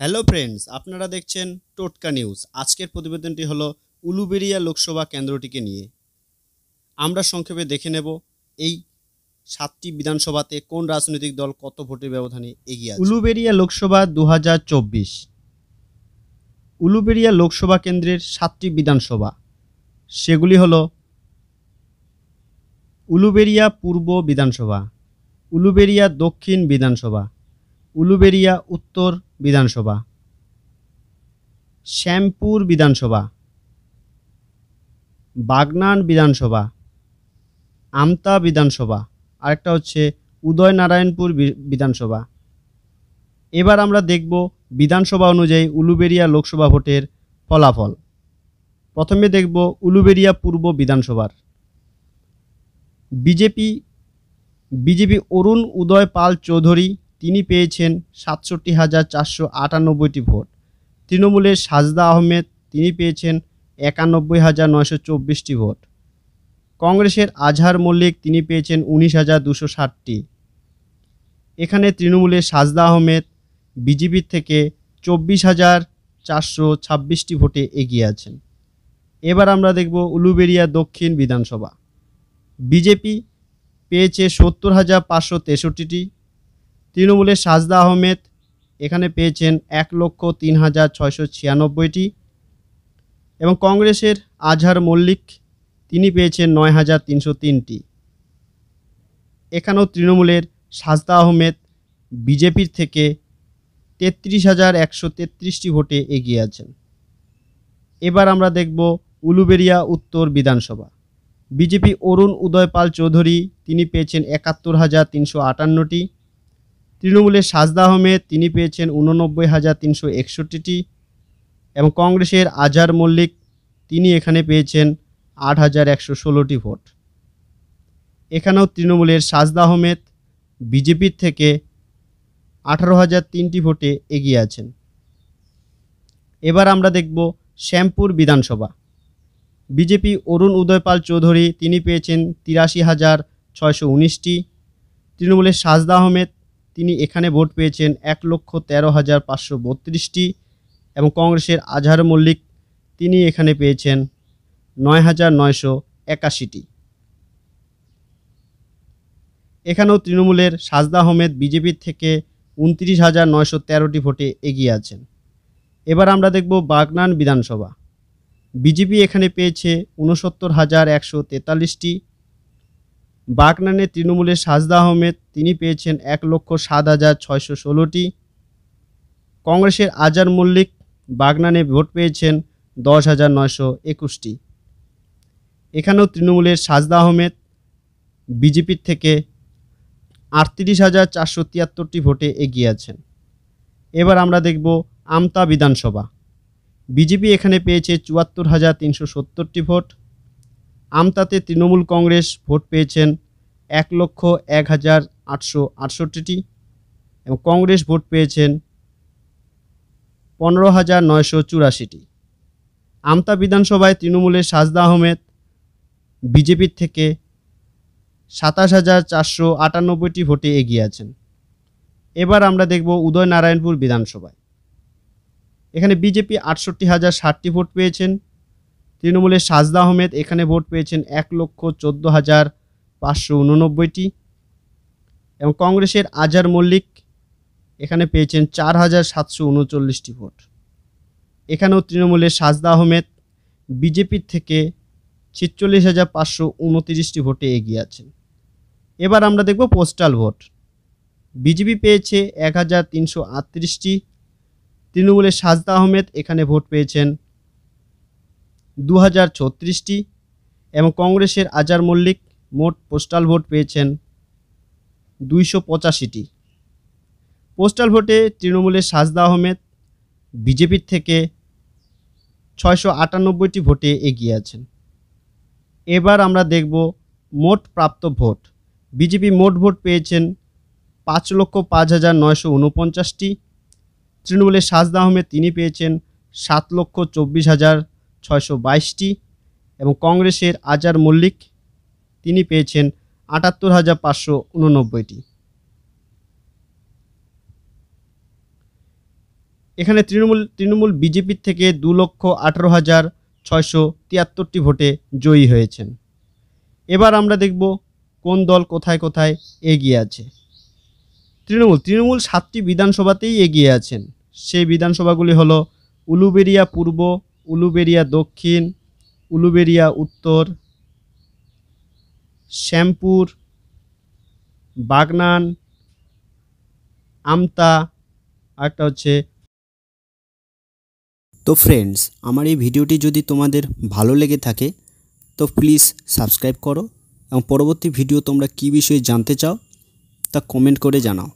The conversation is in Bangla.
হ্যালো ফ্রেন্ডস, আপনারা দেখছেন টোটকা নিউজ। আজকের প্রতিবেদনটি হলো উলুবেড়িয়া লোকসভা কেন্দ্রটিকে নিয়ে। আমরা সংক্ষেপে দেখে নেব এই 7টি বিধানসভাতে কোন রাজনৈতিক দল কত ভোটের ব্যবধানে এগিয়ে আছে। উলুবেড়িয়া লোকসভা 2024। উলুবেড়িয়া লোকসভা কেন্দ্রের 7টি বিধানসভা, সেগুলি হলো উলুবেড়িয়া পূর্ব বিধানসভা, উলুবেড়িয়া দক্ষিণ বিধানসভা, উলুবেড়িয়া উত্তর বিধানসভা, শ্যামপুর বিধানসভা, বাগনান বিধানসভা, আমতা বিধানসভা, আরেকটা হচ্ছে উদয়নারায়ণপুর বিধানসভা। এবার আমরা দেখব বিধানসভা অনুযায়ী উলুবেড়িয়া লোকসভা ভোটের ফলাফল। প্রথমে দেখব উলুবেড়িয়া পূর্ব বিধানসভার। বিজেপি অরুণ উদয় পাল চৌধুরী, তিনি পেয়েছেন ৬৭,৪৯৮টি ভোট। তৃণমূলের সাজদা আহমেদ, তিনি পেয়েছেন ৯১,৯২৪টি ভোট। কংগ্রেসের আজহার মল্লিক, তিনি পেয়েছেন ১৯,২৬০টি। এখানে তৃণমূলের সাজদা আহমেদ বিজেপির থেকে ২৪,৪২৬টি ভোটে এগিয়ে আছেন। এবার আমরা দেখব উলুবেড়িয়া দক্ষিণ বিধানসভা। বিজেপি পেয়েছে ৭০,৫৬৩টি। তৃণমূলের সাজদা আহমেদ এখানে পেয়েছেন ১,০৩,৬৯৬টি এবং কংগ্রেসের আজহার মল্লিক, তিনি পেয়েছেন ৯,৩০৩টি। এখানেও তৃণমূলের সাজদা আহমেদ বিজেপির থেকে ৩৩,১৩৩টি ভোটে এগিয়ে আছেন। এবার আমরা দেখব উলুবেড়িয়া উত্তর বিধানসভা। বিজেপি অরুণ উদয় পাল চৌধুরী, তিনি পেয়েছেন ৭১,৩৫৮টি। তৃণমূলের সাজদা আহমেদ, তিনি পেয়েছেন ৮৯,৩৬১টি এবং কংগ্রেসের আজহার মল্লিক, তিনি এখানে পেয়েছেন ৮,১১৬টি ভোট। এখানেও তৃণমূলের সাজদা আহমেদ বিজেপির থেকে ১৮,০০৩টি ভোটে এগিয়ে আছেন। এবার আমরা দেখব শ্যামপুর বিধানসভা। বিজেপি অরুণ উদয় পাল চৌধুরী, তিনি পেয়েছেন ৮৩,৬১৯টি। তৃণমূলের সাজদা আহমেদ, তিনি এখানে ভোট পেয়েছেন ১,১৩,৫৩২টি এবং কংগ্রেসের আজহার মল্লিক, তিনি এখানে পেয়েছেন ৯,৯৮১টি। এখানেও তৃণমূলের সাজদা আহমেদ বিজেপির থেকে ২৯,৯১৩টি ভোটে এগিয়ে আছেন। এবার আমরা দেখব বাগনান বিধানসভা। বিজেপি এখানে পেয়েছে ৬৯,১৪৩টি। বাগনানে তৃণমূলের সাজদা আহমেদ, তিনি পেয়েছেন ১,০৭,৬১৬টি। কংগ্রেসের আজহার মল্লিক বাগনানে ভোট পেয়েছেন ১০,৯২১টি। এখানেও তৃণমূলের সাজদা আহমেদ বিজেপির থেকে ৩৮,৪৭৩টি ভোটে এগিয়ে আছেন। এবার আমরা দেখব আমতা বিধানসভা। বিজেপি এখানে পেয়েছে ৭৪,৩৭০টি ভোট। আমতাতে তৃণমূল কংগ্রেস ভোট পেয়েছেন ১,০১,৮৬৮টি এবং কংগ্রেস ভোট পেয়েছেন ১৫,৯৮৪টি। আমতা বিধানসভায় তৃণমূলের সাজদা আহমেদ বিজেপির থেকে ২৭,৪৯৮টি ভোটে এগিয়ে আছেন। এবার আমরা দেখব উদয়নারায়ণপুর বিধানসভায়। এখানে বিজেপি ৬৮,০৬০টি ভোট পেয়েছেন। তৃণমূলের সাজদা আহমেদ এখানে ভোট পেয়েছেন ১,১৪,৫৮৯টি এবং কংগ্রেসের আজহার মল্লিক এখানে পেয়েছেন ৪,৭৩৯টি ভোট। এখানেও তৃণমূলের সাজদা আহমেদ বিজেপির থেকে ৪৬,৫২৯টি ভোটে এগিয়ে আছেন। এবার আমরা দেখব পোস্টাল ভোট। বিজেপি পেয়েছে ১,৩৩৮টি। তৃণমূলের সাজদা আহমেদ এখানে ভোট পেয়েছেন ২,০৩৬টি এবং কংগ্রেসের আজহার মল্লিক মোট পোস্টাল ভোট পেয়েছেন ২৮৫টি। পোস্টাল ভোটে তৃণমূলের সাজদা আহমেদ বিজেপির থেকে ৬৯৮টি ভোটে এগিয়ে আছেন। এবার আমরা দেখব মোট প্রাপ্ত ভোট। বিজেপি মোট ভোট পেয়েছেন ৫,০৫,৯৪৯টি। তৃণমূলের সাজদা আহমেদ, তিনি পেয়েছেন ৭,২৪,৬২২টি এবং কংগ্রেসের আজহার মল্লিক, তিনি পেয়েছেন ৭৮,৫৮৯টি। এখানে তৃণমূল বিজেপির থেকে 2,18,673টি ভোটে জয়ী হয়েছেন। এবার আমরা দেখব কোন দল কোথায় কোথায় এগিয়ে আছে। তৃণমূল 7টি বিধানসভাতেই এগিয়ে আছেন। সেই বিধানসভাগুলি হলো উলুবেড়িয়া পূর্ব, উলুবেড়িয়া দক্ষিণ, উলুবেড়িয়া উত্তর, শ্যামপুর, বাগনান, আমতা, আরেকটা হচ্ছে। তো ফ্রেন্ডস, আমার এই ভিডিওটি যদি তোমাদের ভালো লেগে থাকে তো প্লিজ সাবস্ক্রাইব করো এবং পরবর্তী ভিডিও তোমরা কী বিষয়ে জানতে চাও তা কমেন্ট করে জানাও।